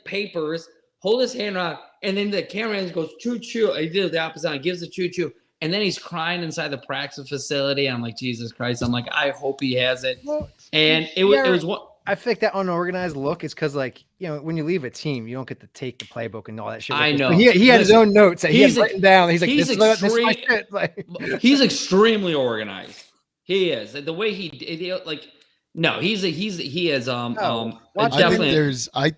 papers, hold his hand out, and then the cameraman goes choo-choo. He did the opposite. He gives the choo-choo. And then he's crying inside the practice facility. I'm like, Jesus Christ. I'm like, I hope he has it. Well, and it was what
I feel like that unorganized look is because, when you leave a team, you don't get to take the playbook and all that shit.
I know.
He had his own notes that he had written down. He's like, this is my shit.
He's extremely organized. He is. The way he definitely.
I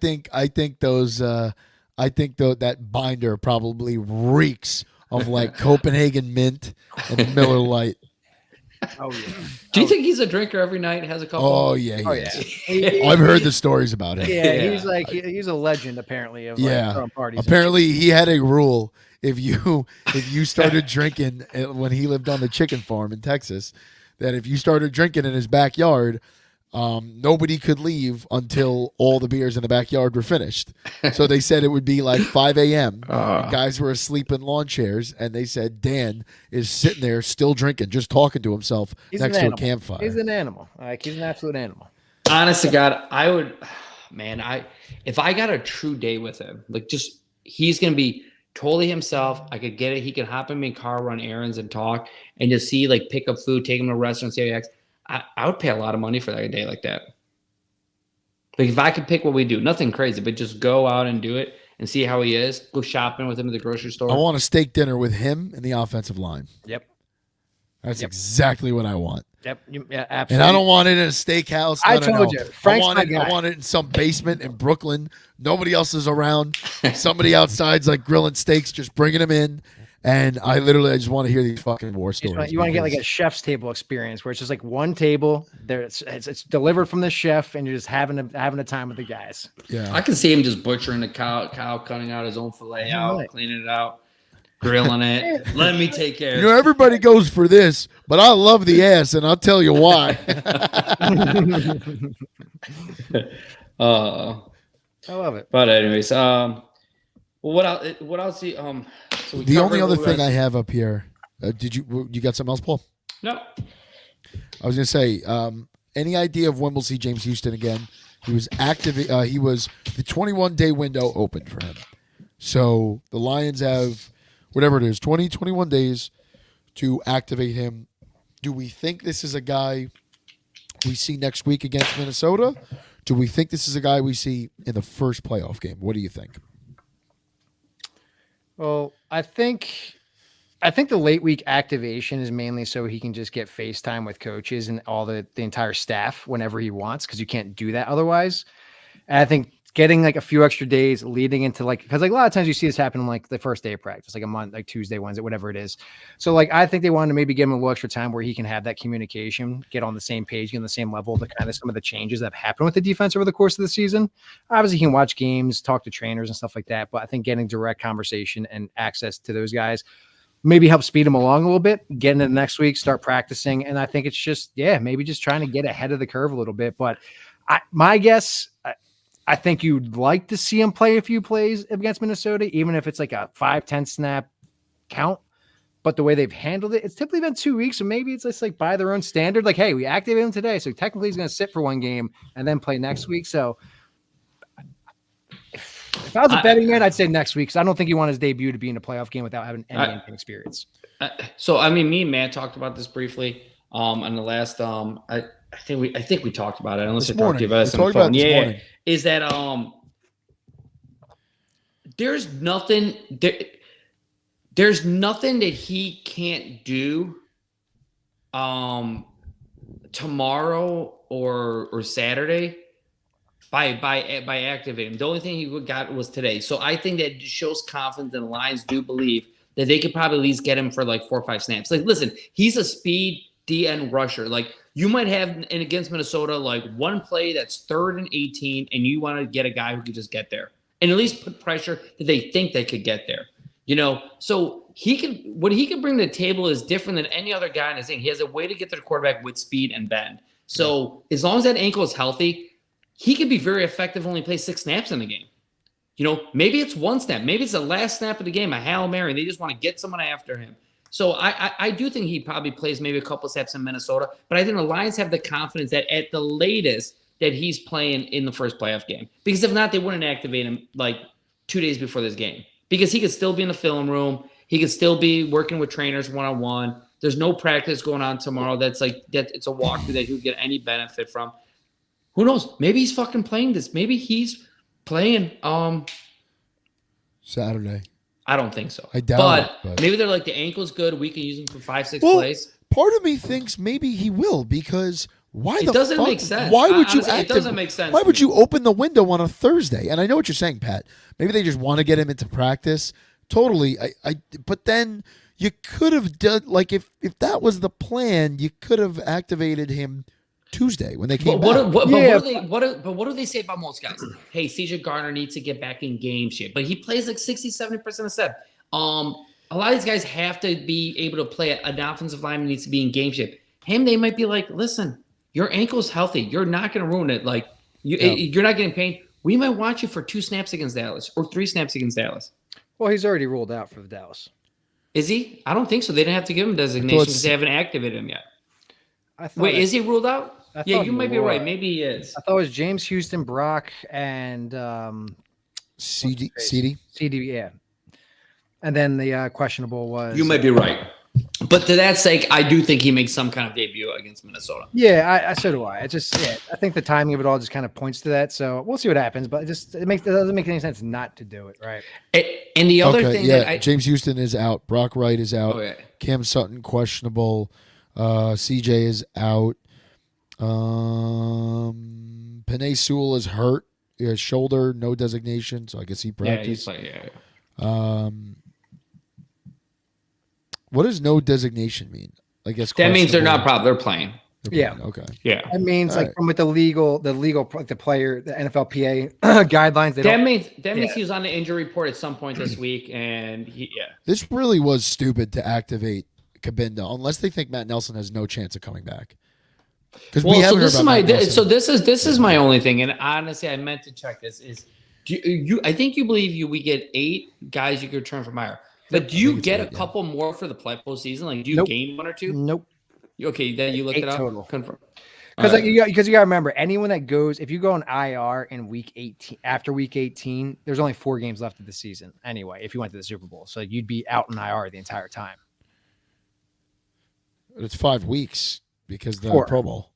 think that binder probably reeks of Copenhagen mint and Miller Lite.
Oh yeah.
Do you think he's a drinker every night? Has a couple?
Oh yeah, I've heard the stories about him.
Yeah, he's a legend apparently of throwing parties.
Apparently, he had a rule: if you started drinking when he lived on the chicken farm in Texas, that if you started drinking in his backyard, nobody could leave until all the beers in the backyard were finished. So they said it would be like 5 a.m. And guys were asleep in lawn chairs, and they said Dan is sitting there still drinking, just talking to himself next to a campfire.
He's an animal. Like, he's an absolute animal.
Honest to God, I would, man, if I got a true day with him, like just he's gonna be totally himself. I could get it. He could hop in my car, run errands, and talk, and just see like pick up food, take him to a restaurant, see how he acts. I would pay a lot of money for that a day like that. Like if I could pick what we do, nothing crazy, but just go out and do it and see how he is. Go shopping with him at the grocery store.
I want a steak dinner with him and the offensive line.
Yep.
That's exactly what I want.
Yep. Yeah, absolutely.
And I don't want it in a steakhouse.
I told you. Frank's
I want it in some basement in Brooklyn. Nobody else is around. Somebody outside's like grilling steaks, just bringing them in. And I just want to hear these fucking war stories.
You want to get like a chef's table experience where it's just like one table there. It's delivered from the chef, and you're just having a time with the guys.
Yeah,
I can see him just butchering the cow, cutting out his own fillet out, cleaning it out, grilling it. Let me take care.
You know, everybody goes for this, but I love the ass, and I'll tell you why.
I love it.
But anyways, what else? So
the only other thing I have up here, you got something else, Paul?
No.
I was gonna say, any idea of when we'll see James Houston again? He was active. He was the 21-day window open for him. So the Lions have whatever it is, 21 days to activate him. Do we think this is a guy we see next week against Minnesota? Do we think this is a guy we see in the first playoff game? What do you think?
Well, I think the late week activation is mainly so he can just get FaceTime with coaches and all the entire staff whenever he wants, because you can't do that otherwise. And I think getting like a few extra days leading into because like a lot of times you see this happen like the first day of practice, like a month, like Tuesday, Wednesday, whatever it is. So like I think they wanted to maybe give him a little extra time where he can have that communication, get on the same page, get on the same level, the kind of some of the changes that have happened with the defense over the course of the season. Obviously, he can watch games, talk to trainers and stuff like that. But I think getting direct conversation and access to those guys maybe help speed him along a little bit, get into next week, start practicing. And I think it's just, maybe just trying to get ahead of the curve a little bit. But my guess, I think you'd like to see him play a few plays against Minnesota, even if it's like a 5-10 snap count. But the way they've handled it, it's typically been 2 weeks. So maybe it's just like by their own standard, like, hey, we activated him today. So technically he's going to sit for one game and then play next week. So if I was a betting man, I'd say next week, because I don't think you want his debut to be in a playoff game without having any game experience.
So, I mean, me and Matt talked about this briefly on the last I think we talked about it. Unless I talked to you about it on the phone. Yeah, is that there's nothing that he can't do tomorrow or Saturday by activating him. The only thing he got was today. So I think that shows confidence, and the Lions do believe that they could probably at least get him for like 4 or 5 snaps. Like, listen, he's a speed DN rusher. Like, you might have against Minnesota like one play that's 3rd and 18, and you want to get a guy who could just get there and at least put pressure that they think they could get there. You know, so what he can bring to the table is different than any other guy in his thing. He has a way to get to the quarterback with speed and bend. So as long as that ankle is healthy, he could be very effective, only play 6 snaps in the game. You know, maybe it's 1 snap. Maybe it's the last snap of the game, a Hail Mary, and they just want to get someone after him. So I do think he probably plays maybe a couple steps in Minnesota, but I think the Lions have the confidence that at the latest that he's playing in the first playoff game. Because if not, they wouldn't activate him like 2 days before this game. Because he could still be in the film room. He could still be working with trainers one-on-one. There's no practice going on tomorrow it's a walkthrough that he would get any benefit from. Who knows? Maybe he's fucking playing this. Maybe he's playing
Saturday.
I don't think so.
I doubt it.
But maybe they're like, the ankle's good. We can use him for 5-6 plays.
Part of me thinks maybe he will, because
it doesn't make sense.
Why would you
it doesn't make sense.
Why would you open the window on a Thursday? And I know what you're saying, Pat. Maybe they just want to get him into practice. Totally. But then you could have done, like, if that was the plan, you could have activated him Tuesday when they came back.
What do they say about most guys? Hey, CJ Gardner needs to get back in game shape, but he plays like 60-70% of set. A lot of these guys have to be able to play. An offensive lineman needs to be in game shape. They might be like, listen, Your ankle's healthy. You're not going to ruin it. Like
Yeah.
you're not getting pain. We might want you for 2 snaps against Dallas or 3 snaps against Dallas.
Well, he's already ruled out for the Dallas.
Is he? I don't think so. They didn't have to give him designation because they haven't activated him yet. Wait, is he ruled out? Yeah, you might be right. Maybe he is.
I thought it was James Houston, Brock, and
CD.
Yeah. And then the questionable was.
You might be right. But to that sake, I do think he makes some kind of debut against Minnesota.
Yeah, so do I. I think the timing of it all just kind of points to that. So we'll see what happens. But it doesn't make any sense not to do it, right?
And the other thing,
James Houston is out. Brock Wright is out.
Oh, yeah.
Cam Sutton questionable. CJ is out. Penei Sewell is hurt. He has shoulder, no designation, so I guess he practiced. What does no designation mean? I guess
that means they're not probably they're playing.
Okay.
Yeah.
That means from with the legal the player, the NFLPA guidelines.
That means he was on the injury report at some point this week, and
This really was stupid to activate Cabinda unless they think Matt Nelson has no chance of coming back. Because
this is my only thing, and honestly, I meant to check this. I think you believe we get 8 guys you could return from IR. But do you get a couple more for the postseason? Like, do you gain 1 or 2?
Nope.
Okay, then you looked it up.
Total.
Confirm.
Because you got to remember, anyone that goes, if you go on IR in week 18, after week 18, there's only 4 games left of the season anyway. If you went to the Super Bowl, so you'd be out in IR the entire time.
It's 5 weeks because the
4.
Pro Bowl.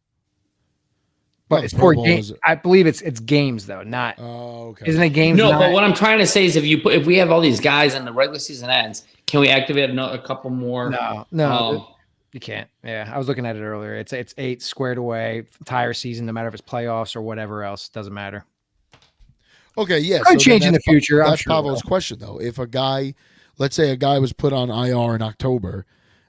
But it's 4 games. I believe it's games though, not.
Oh, okay.
Isn't it games?
No, but what I'm trying to say is, if we have all these guys and the regular season ends, can we activate a couple more?
No, you can't. Yeah, I was looking at it earlier. It's 8 squared away, entire season, no matter if it's playoffs or whatever else. Doesn't matter.
Okay, yeah.
Could change in the future.
That's Pavo's question though. If a guy, let's say a guy was put on IR in October,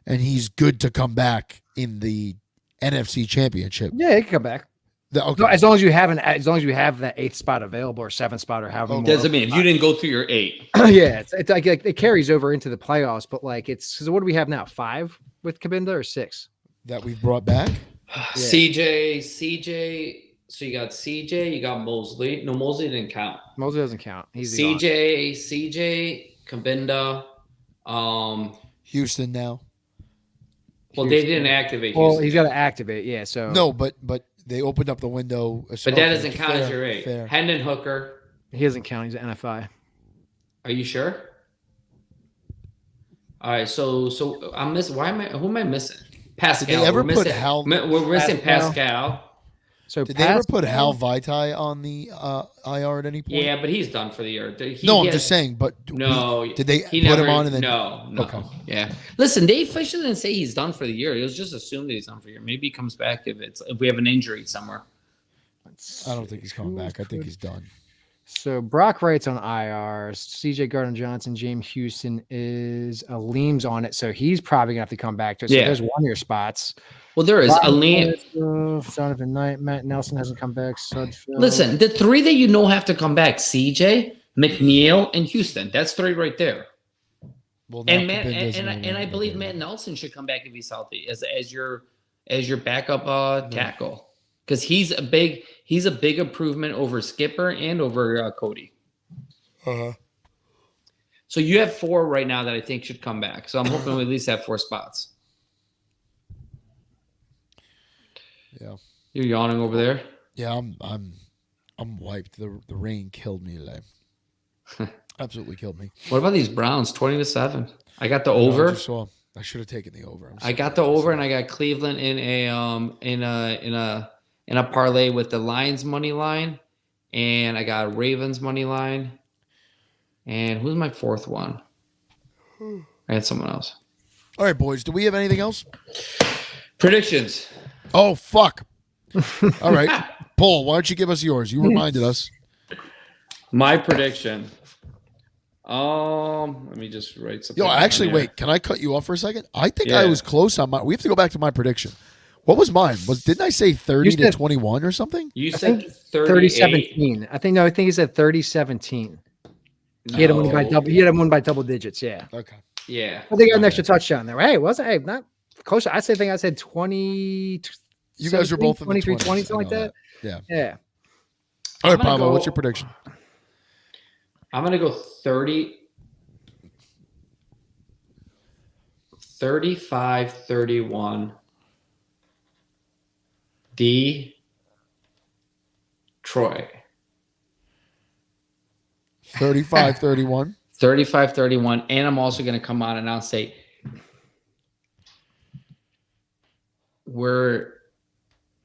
and he's good to come back in the NFC Championship.
Yeah, he can come back.
Okay.
No, as long as you have that 8th spot available or 7th spot or however.
Doesn't mean if you didn't go through your 8.
Yeah, it's like it carries over into the playoffs, but like so what do we have now? 5 with Cabinda or 6
that we've brought back?
CJ. So you got CJ, you got Mosley. No, Mosley didn't count.
Mosley doesn't count. He's
CJ, Cabinda,
Houston now.
Well, they didn't activate.
Well, he's got to activate. Yeah. So
no, but they opened up the window.
But that doesn't count as your 8. Fair. Hendon Hooker.
He doesn't count. He's an NFI.
Are you sure? All right. So I'm missing. Who am I missing? Pascal.
Did they ever put Hal?
We're missing Pascal.
So
did they ever put Hal Vitae on the IR at any point?
Yeah, but he's done for the year.
I'm just saying. But did they put him on? And then
no.
Okay.
Yeah. Listen, they officially didn't say he's done for the year. It was just assumed that he's done for the year. Maybe he comes back if we have an injury somewhere.
I don't think he's coming back. I think he's done.
So Brock Wright's on IR. CJ Gardner-Johnson, James Houston is Aleem's on it, so he's probably gonna have to come back to it. So there's 1 of your spots.
Well, there is Aleem.
Donovan Knight, Matt Nelson hasn't come back.
Listen, the 3 that have to come back: CJ, McNeil, and Houston. That's 3 right there. Well, and I believe Matt Nelson should come back if he's healthy as your backup tackle, because he's a big improvement over Skipper and over Cody. So you have 4 right now that I think should come back. So I'm hoping we at least have 4 spots.
Yeah.
You're yawning over there?
Yeah, I'm wiped. The rain killed me today. Absolutely killed me.
What about these Browns? 20-7. I got the over.
I should have taken the over.
I got the over, and I got Cleveland in a parlay with the Lions money line, and I got Ravens money line. And who's my 4th one? I had someone else.
All right, boys. Do we have anything else?
Predictions.
Oh, fuck. All right. Paul, why don't you give us yours? You reminded us.
My prediction. Let me just write something.
Actually, wait. Can I cut you off for a second? I think I was close on we have to go back to my prediction. What was mine? Didn't I say 30-21 or something?
You said
30-17. I think he said 30-17. No. He had him win by double digits. Yeah.
Okay.
Yeah.
I think I had an extra touchdown there. Hey, not close. I said 20.
You guys are both in the
23,
20s.
20, something like
I know
that.
Yeah.
Yeah.
All right,
I'm gonna
Pavo,
go-
what's your prediction?
I'm going to go 35-31. Detroit.
35-31.
35-31. And I'm also going to come on and I'll say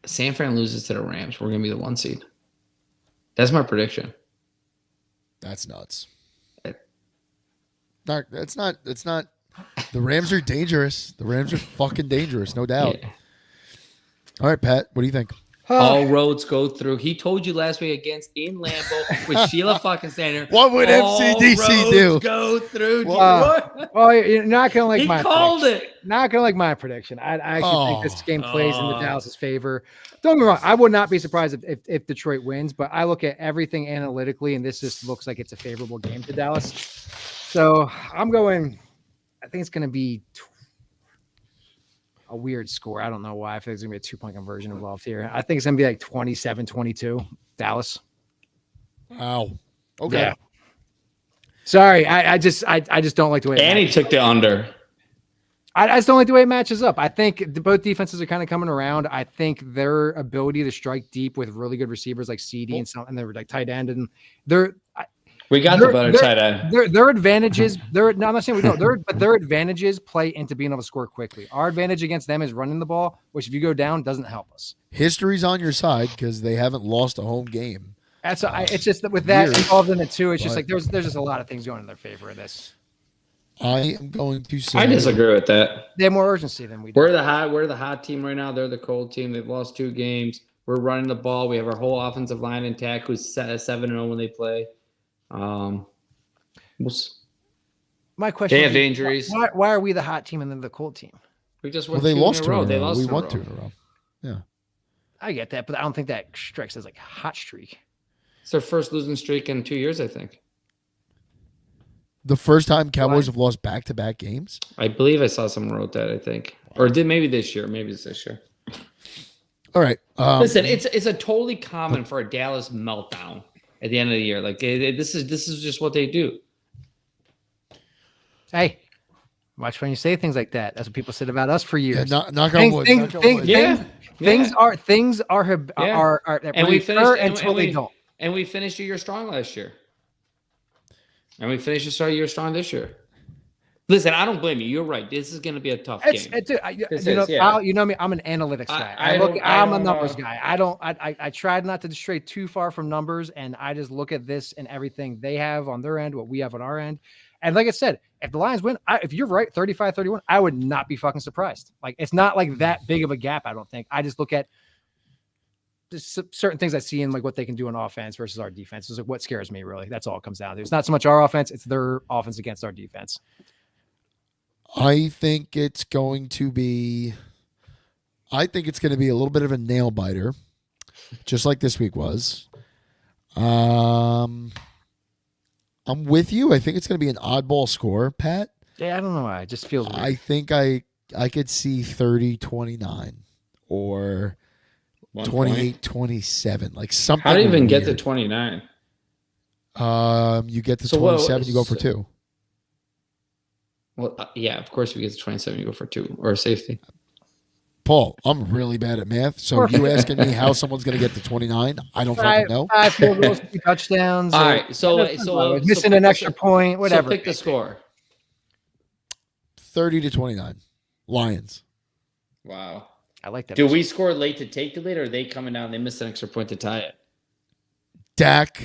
San Fran loses to the Rams. We're going to be the 1 seed. That's my prediction.
That's nuts. It's not. The Rams are dangerous. The Rams are fucking dangerous, no doubt.
Yeah.
All right, Pat, what do you think?
All roads go through. He told you last week against in Lambeau with Sheila fucking Sander.
What would MCDC do?
Go through.
Well, you're not gonna like
He
my
called
prediction.
it.
Not gonna like my prediction. I actually think this game plays in the
Oh.
Dallas's favor. Don't get me wrong. I would not be surprised if Detroit wins, but I look at everything analytically, and this just looks like it's a favorable game to Dallas. So I'm going. I think it's gonna be a weird score. I don't know why. I feel like there's gonna be a 2-point conversion involved here. I think it's gonna be like 27-22 Dallas.
Wow. Okay.
Yeah. Sorry, I just don't like the way.
And he took the under.
I just don't like the way it matches up. I think both defenses are kind of coming around. I think their ability to strike deep with really good receivers like CD and they're like tight end, and
We got the better tight end.
Their advantages. No, I'm not saying we don't. But their advantages play into being able to score quickly. Our advantage against them is running the ball, which if you go down doesn't help us.
History's on your side because they haven't lost a home game.
That's it's just that with that
Weird,
involved in it too. It's just
but-
like there's just a lot of things going in their favor of this.
I am going to say
I disagree with that.
They have more urgency than we do.
We're the hot team right now. They're the cold team. They've lost 2 games. We're running the ball. We have our whole offensive line intact, who's 7-0 when they play.
My question:
They
would
have
be,
injuries.
Why are we the hot team and then the cold team?
We just
Well,
won
they
2
lost
in
2
a row.
in a
They
row.
lost
We
in a
won
row.
2 in a row. Yeah.
I get that, but I don't think that strikes as like a hot streak.
It's their first losing streak in 2 years, I think.
The first time Cowboys have lost back-to-back games?
I believe I saw someone wrote that, I think. Or did maybe this year. Maybe it's this year.
All right.
Listen, it's a totally common for a Dallas meltdown at the end of the year. Like this is just what they do.
Hey, watch when you say things like that. That's what people said about us for years.
knock on wood. knock on wood.
Things are
And we finished
until they don't.
And we finished a year strong last year. And we finished a year strong this year. Listen, I don't blame you. You're right. This is going to be a tough game.
You know me. I'm an analytics guy. I'm a numbers guy. I tried not to stray too far from numbers, and I just look at this and everything they have on their end, what we have on our end. And like I said, if the Lions win, if you're right, 35-31, I would not be fucking surprised. Like, it's not like that big of a gap, I don't think. I just look at certain things I see in like what they can do on offense versus our defense. Is like what scares me, really. That's all it comes down to. It's not so much our offense, it's their offense against our defense.
I think it's going to be a little bit of a nail biter, just like this week was. I'm with you. I think it's going to be an oddball score, Pat.
Yeah, I don't know why. It just feels weird.
I think I could see 30-29 or 28-27, like something.
How do you even get to
weird.
29?
You get to
So
27, you go for 2.
Well, yeah, of course, if you get to 27, you go for 2 or a safety.
Paul, I'm really bad at math, so you asking me how someone's going to get to 29? I don't fucking know.
5 field goals, 3 touchdowns.
All right, so
missing an extra point, whatever.
So pick the score.
30-29, Lions.
Wow.
I like that.
Do we score late to take the lead, or are they coming down? They missed an extra point to tie it.
Dak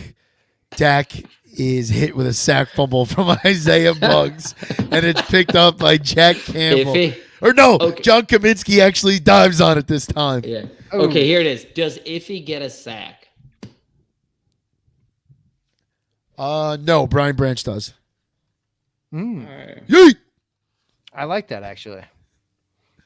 is hit with a sack fumble from Isaiah Buggs, and it's picked up by Jack Campbell.
Iffy.
Or no,
Okay.
John Kaminsky actually dives on it this time.
Yeah.
Oh.
Okay, here it is. Does Iffy get a sack?
No, Brian Branch does.
All right.
Yeet!
I like that actually,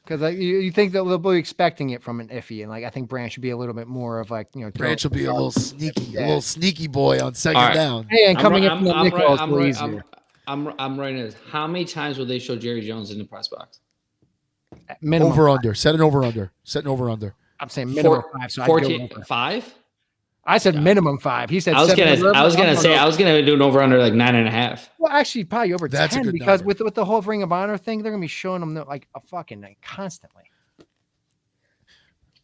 because like you think that they'll be expecting it from an Iffy, and like I think Branch should be a little bit more of like
Branch will be a little sneaky boy on second
All right.
down.
Hey, and coming in from the nickel is
I'm
way
right-
easier.
I'm writing this. How many times will they show Jerry Jones in the press box?
Minimum.
Over under. Set an over under.
I'm saying minimum 5. So
14,
I'd go over.
5.
I said minimum 5. He said
I was
7
gonna do an over under like 9.5.
Well, actually, probably over
That's a
10
good
because
number.
with the whole Ring of Honor thing, they're gonna be showing them like a fucking night constantly.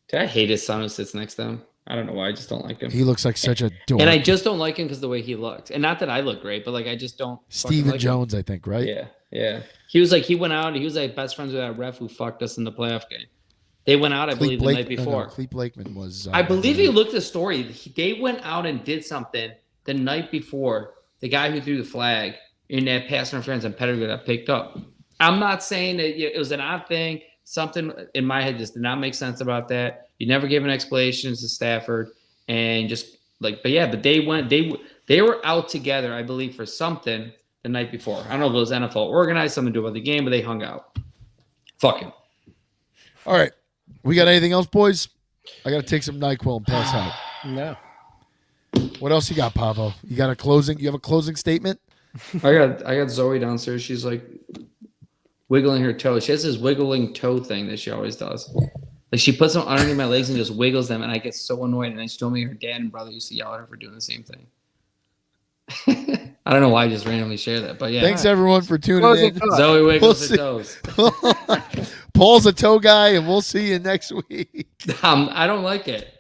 Dude, I hate his son who sits next to him. I don't know why. I just don't like him.
He looks like such a dork.
And I just don't like him because the way he looks. And not that I look great, but like I just don't.
Steven
like
Jones, I think, right?
Yeah. He went out. He was like best friends with that ref who fucked us in the playoff game. They went out, I believe, the night before.
Clete Blakeman was.
I believe he looked at the story. They went out and did something the night before. The guy who threw the flag in that pass interference and Pettigrew got picked up. I'm not saying that it was an odd thing. Something in my head just did not make sense about that. You never gave an explanation to Stafford, and just like, but they were out together, I believe, for something the night before. I don't know if it was NFL organized, something to do about the game, but they hung out. Fuck him.
All right, we got anything else, boys? I got to take some NyQuil and pass out.
No.
What else you got, Pavo? You got a closing? You have a closing statement?
I got Zoe downstairs. She's like wiggling her toe. She has this wiggling toe thing that she always does. Like she puts them underneath my legs and just wiggles them, and I get so annoyed. And then she told me her dad and brother used to yell at her for doing the same thing. I don't know why I just randomly share that, but yeah.
Thanks everyone for tuning in.
Zoe wiggles her toes.
Paul's a toe guy, and we'll see you next week.
I don't like it.